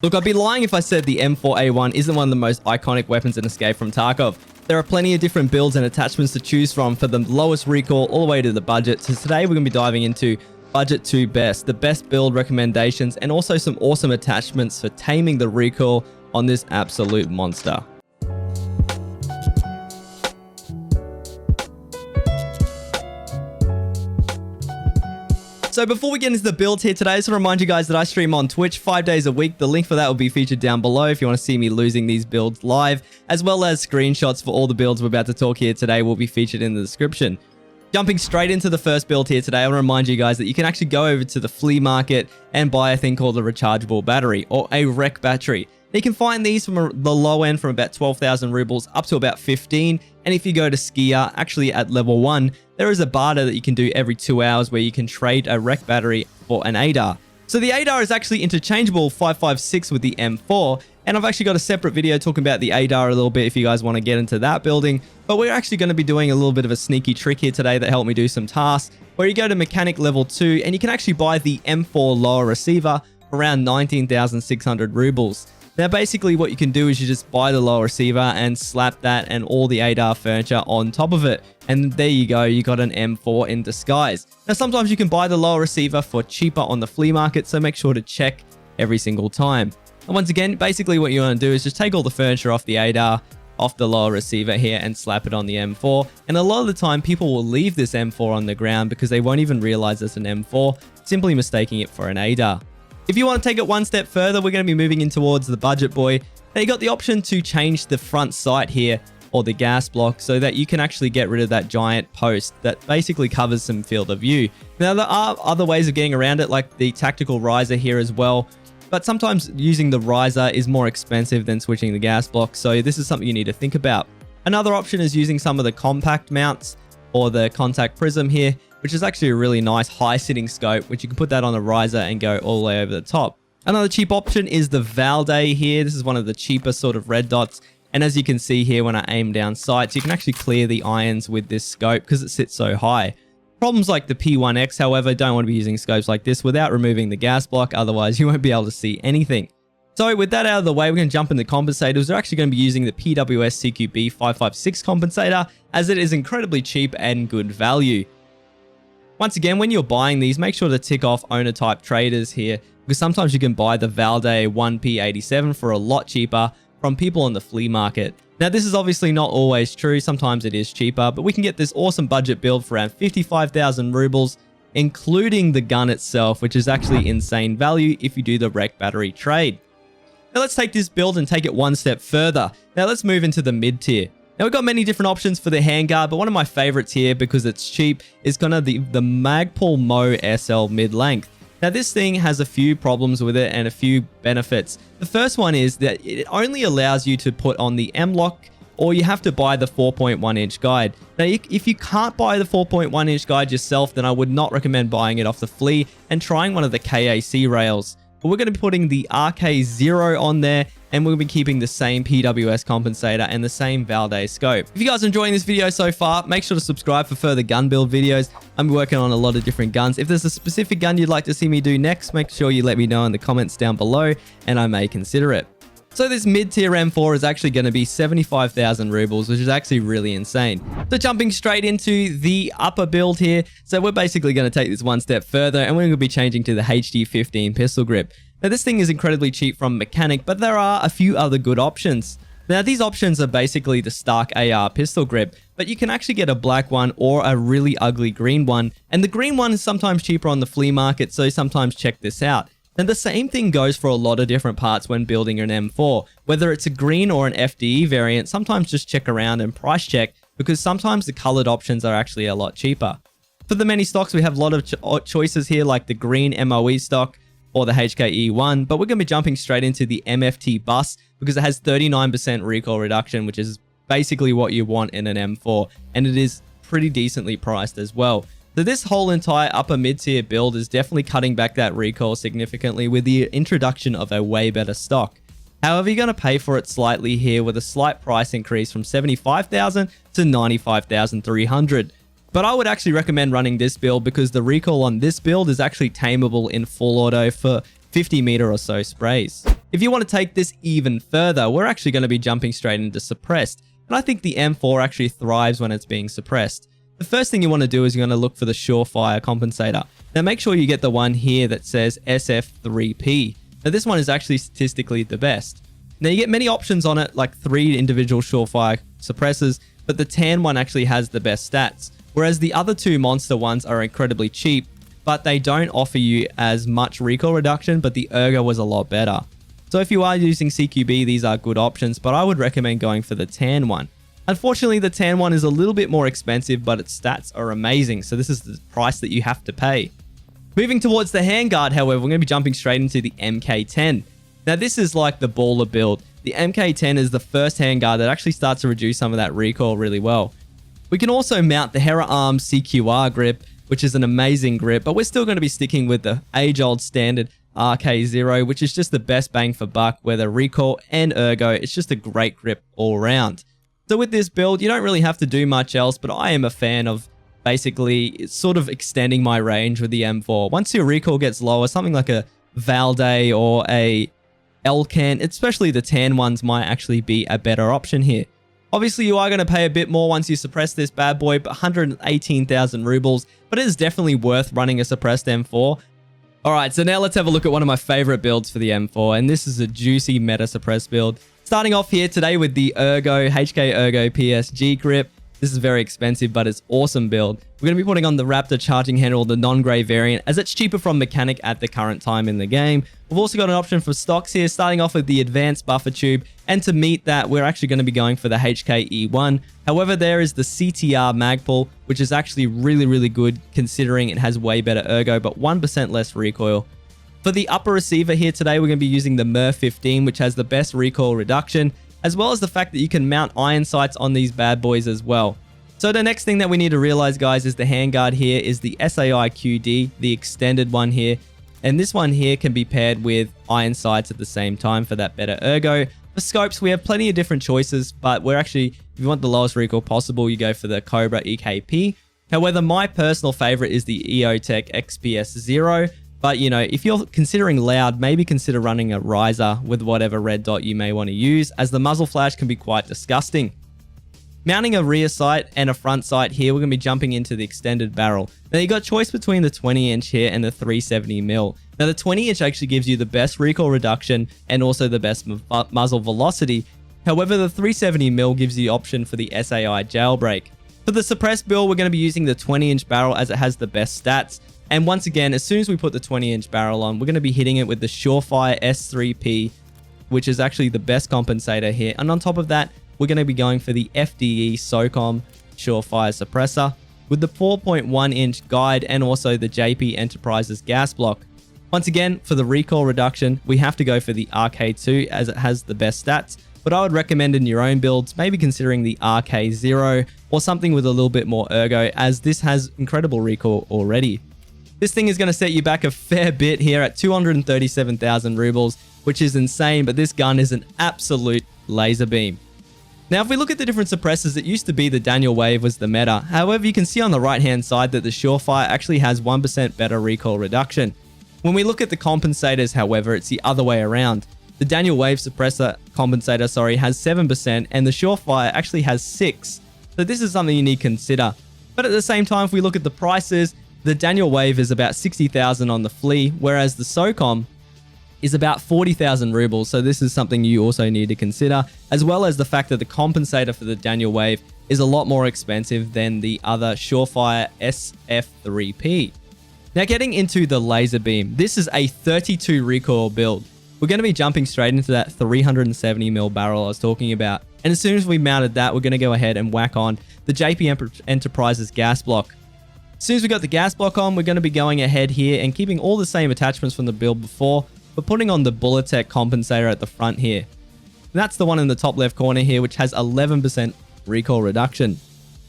Look, I'd be lying if I said the M4A1 isn't one of the most iconic weapons in Escape from Tarkov. There are plenty of different builds and attachments to choose from the lowest recoil all the way to the budget. So today we're going to be diving into budget to best, the best build recommendations, and also some awesome attachments for taming the recoil on this absolute monster. So before we get into the build here today, I just want to remind you guys that I stream on Twitch 5 days a week. The link for that will be featured down below if you want to see me losing these builds live, as well as screenshots for all the builds we're about to talk here today will be featured in the description. Jumping straight into the first build here today, I want to remind you guys that you can actually go over to the flea market and buy a thing called a rechargeable battery or a rec battery. You can find these from the low end from about 12,000 rubles up to about 15. And if you go to Skier, actually at level 1, there is a barter that you can do every 2 hours where you can trade a rec battery for an ADAR. So the ADAR is actually interchangeable 5.56 with the M4. And I've actually got a separate video talking about the ADAR a little bit if you guys want to get into that building. But we're actually going to be doing a little bit of a sneaky trick here today that helped me do some tasks, where you go to mechanic level 2 and you can actually buy the M4 lower receiver for around 19,600 rubles. Now, basically what you can do is you just buy the lower receiver and slap that and all the ADAR furniture on top of it. And there you go, you got an M4 in disguise. Now, sometimes you can buy the lower receiver for cheaper on the flea market, so make sure to check every single time. And once again, basically what you want to do is just take all the furniture off the ADAR, off the lower receiver here, and slap it on the M4. And a lot of the time, people will leave this M4 on the ground because they won't even realize it's an M4, simply mistaking it for an ADAR. If you want to take it one step further, we're going to be moving in towards the budget boy. Now, you got the option to change the front sight here, or the gas block, so that you can actually get rid of that giant post that basically covers some field of view. Now, there are other ways of getting around it, like the tactical riser here as well. But sometimes using the riser is more expensive than switching the gas block, so this is something you need to think about. Another option is using some of the compact mounts or the contact prism here, which is actually a really nice high-sitting scope, which you can put that on a riser and go all the way over the top. Another cheap option is the Valde here. This is one of the cheaper sort of red dots. And as you can see here, when I aim down sights, you can actually clear the irons with this scope because it sits so high. Problems like the P1X, however, don't want to be using scopes like this without removing the gas block, otherwise you won't be able to see anything. So with that out of the way, we're going to jump into compensators. We're actually going to be using the PWS CQB 556 compensator, as it is incredibly cheap and good value. Once again, when you're buying these, make sure to tick off owner type traders here, because sometimes you can buy the Valde 1P87 for a lot cheaper from people on the flea market. Now, this is obviously not always true. Sometimes it is cheaper, but we can get this awesome budget build for around 55,000 rubles, including the gun itself, which is actually insane value if you do the rec battery trade. Now, let's take this build and take it one step further. Now, let's move into the mid tier. Now, we've got many different options for the handguard, but one of my favorites here, because it's cheap, is kind of the Magpul Mo SL mid-length. Now, this thing has a few problems with it and a few benefits. The first one is that it only allows you to put on the M-lock, or you have to buy the 4.1-inch guide. Now, if you can't buy the 4.1-inch guide yourself, then I would not recommend buying it off the flea and trying one of the KAC rails. But we're going to be putting the RK0 on there, and we'll be keeping the same PWS compensator and the same Valde scope. If you guys are enjoying this video so far, make sure to subscribe for further gun build videos. I'm working on a lot of different guns. If there's a specific gun you'd like to see me do next, make sure you let me know in the comments down below, and I may consider it. So this mid-tier M4 is actually going to be 75,000 rubles, which is actually really insane. So jumping straight into the upper build here. So we're basically going to take this one step further, and we're going to be changing to the HD15 pistol grip. Now, this thing is incredibly cheap from mechanic, but there are a few other good options. Now, these options are basically the Stark AR pistol grip, but you can actually get a black one or a really ugly green one. And the green one is sometimes cheaper on the flea market, so sometimes check this out. And the same thing goes for a lot of different parts when building an M4. Whether it's a green or an FDE variant, sometimes just check around and price check, because sometimes the colored options are actually a lot cheaper. For the many stocks, we have a lot of choices here, like the green MOE stock or the HKE1, but we're going to be jumping straight into the MFT bus because it has 39% recoil reduction, which is basically what you want in an M4, and it is pretty decently priced as well. So this whole entire upper mid-tier build is definitely cutting back that recoil significantly with the introduction of a way better stock. However, you're going to pay for it slightly here with a slight price increase from 75,000 to 95,300. But I would actually recommend running this build because the recoil on this build is actually tameable in full auto for 50 meter or so sprays. If you want to take this even further, we're actually going to be jumping straight into suppressed. And I think the M4 actually thrives when it's being suppressed. The first thing you want to do is you're going to look for the Surefire compensator. Now make sure you get the one here that says SF3P. Now this one is actually statistically the best. Now you get many options on it, like 3 individual Surefire suppressors, but the tan one actually has the best stats. Whereas the other 2 monster ones are incredibly cheap, but they don't offer you as much recoil reduction, but the ergo was a lot better. So if you are using CQB, these are good options, but I would recommend going for the tan one. Unfortunately, the tan one is a little bit more expensive, but its stats are amazing, so this is the price that you have to pay. Moving towards the handguard, however, we're going to be jumping straight into the MK10. Now this is like the baller build. The MK10 is the first handguard that actually starts to reduce some of that recoil really well. We can also mount the Hera Arms CQR grip, which is an amazing grip, but we're still going to be sticking with the age-old standard RK0, which is just the best bang for buck, whether recoil and ergo. It's just a great grip all around. So with this build, you don't really have to do much else, but I am a fan of basically sort of extending my range with the M4. Once your recoil gets lower, something like a Valde or a Elcan, especially the tan ones, might actually be a better option here. Obviously, you are going to pay a bit more once you suppress this bad boy, but 118,000 rubles, but it is definitely worth running a suppressed M4. Alright, so now let's have a look at one of my favorite builds for the M4, and this is a juicy meta suppressed build. Starting off here today with the Ergo, HK Ergo PSG grip. This is very expensive, but it's awesome build. We're going to be putting on the Raptor charging handle, the non-grey variant, as it's cheaper from mechanic at the current time in the game. We've also got an option for stocks here, starting off with the advanced buffer tube, and to meet that, we're actually going to be going for the HK-E1. However, there is the CTR Magpul, which is actually really good, considering it has way better ergo, but 1% less recoil. For the upper receiver here today, we're going to be using the MER-15, which has the best recoil reduction, as well as the fact that you can mount iron sights on these bad boys as well. So the next thing that we need to realize, guys, is the handguard here is the SAI QD, the extended one here. And this one here can be paired with iron sights at the same time for that better ergo. For scopes, we have plenty of different choices, but we're actually, if you want the lowest recoil possible, you go for the Cobra EKP. However, my personal favorite is the EOTech XPS0. But, you know, if you're considering loud, maybe consider running a riser with whatever red dot you may want to use, as the muzzle flash can be quite disgusting. Mounting a rear sight and a front sight here, we're going to be jumping into the extended barrel. Now, you got choice between the 20-inch here and the 370mm. Now, the 20-inch actually gives you the best recoil reduction and also the best muzzle velocity. However, the 370mm gives you the option for the SAI jailbreak. For the suppressed build, we're going to be using the 20-inch barrel as it has the best stats. And once again, as soon as we put the 20-inch barrel on, we're going to be hitting it with the Surefire S3P, which is actually the best compensator here. And on top of that, we're going to be going for the FDE SOCOM Surefire suppressor with the 4.1-inch guide and also the JP Enterprises gas block. Once again, for the recoil reduction, we have to go for the RK2 as it has the best stats. But I would recommend in your own builds, maybe considering the RK0 or something with a little bit more ergo, as this has incredible recoil already. This thing is going to set you back a fair bit here at 237,000 rubles, which is insane, but this gun is an absolute laser beam. Now, if we look at the different suppressors, it used to be the Daniel Wave was the meta. However, you can see on the right-hand side that the Surefire actually has 1% better recoil reduction. When we look at the compensators, however, it's the other way around. The Daniel Wave suppressor compensator, has 7%, and the Surefire actually has 6%. So this is something you need to consider. But at the same time, if we look at the prices, the Daniel Wave is about 60,000 on the flea, whereas the SOCOM is about 40,000 rubles. So this is something you also need to consider, as well as the fact that the compensator for the Daniel Wave is a lot more expensive than the other Surefire SF3P. Now, getting into the laser beam, this is a 32 recoil build. We're going to be jumping straight into that 370mm barrel I was talking about. And as soon as we mounted that, we're going to go ahead and whack on the JP Enterprises gas block. As soon as we got the gas block on, we're going to be going ahead here and keeping all the same attachments from the build before, but putting on the Bulletech compensator at the front here. And that's the one in the top left corner here, which has 11% recoil reduction.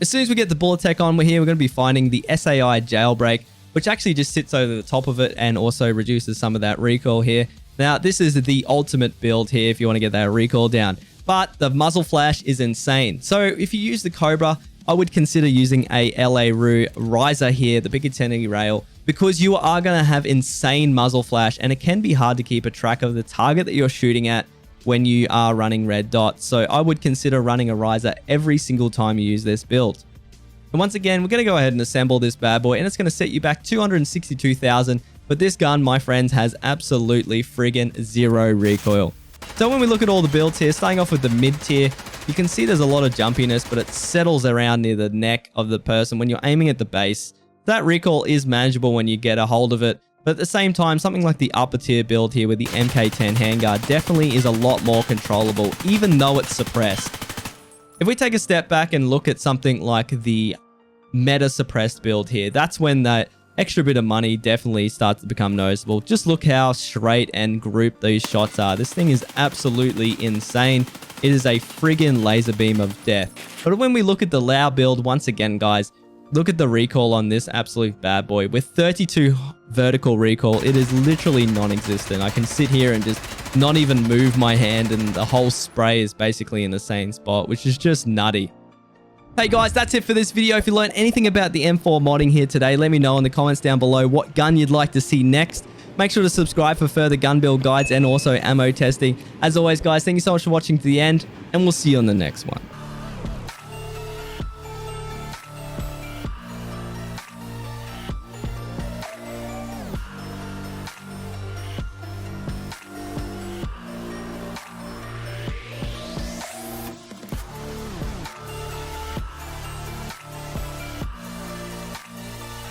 As soon as we get the Bulletech on, we're going to be finding the SAI jailbreak, which actually just sits over the top of it and also reduces some of that recoil here. Now, this is the ultimate build here if you want to get that recoil down. But the muzzle flash is insane. So if you use the Cobra, I would consider using a LA Roo riser here, the bigger 10 rail, because you are going to have insane muzzle flash and it can be hard to keep a track of the target that you're shooting at when you are running red dots. So I would consider running a riser every single time you use this build. And once again, we're going to go ahead and assemble this bad boy, and it's going to set you back 262,000. But this gun, my friends, has absolutely friggin' zero recoil. So when we look at all the builds here, starting off with the mid tier, you can see there's a lot of jumpiness, but it settles around near the neck of the person when you're aiming at the base. That recoil is manageable when you get a hold of it. But at the same time, something like the upper tier build here with the MK10 handguard definitely is a lot more controllable, even though it's suppressed. If we take a step back and look at something like the meta suppressed build here, that's when that extra bit of money definitely starts to become noticeable. Just look how straight and grouped these shots are. This thing is absolutely insane. It is a friggin' laser beam of death. But when we look at the Lao build, once again, guys, look at the recoil on this absolute bad boy. With 32 vertical recoil, it is literally non-existent. I can sit here and just not even move my hand and the whole spray is basically in the same spot, which is just nutty. Hey guys, that's it for this video. If you learned anything about the M4 modding here today, let me know in the comments down below what gun you'd like to see next. Make sure to subscribe for further gun build guides and also ammo testing. As always, guys, thank you so much for watching to the end, and we'll see you on the next one.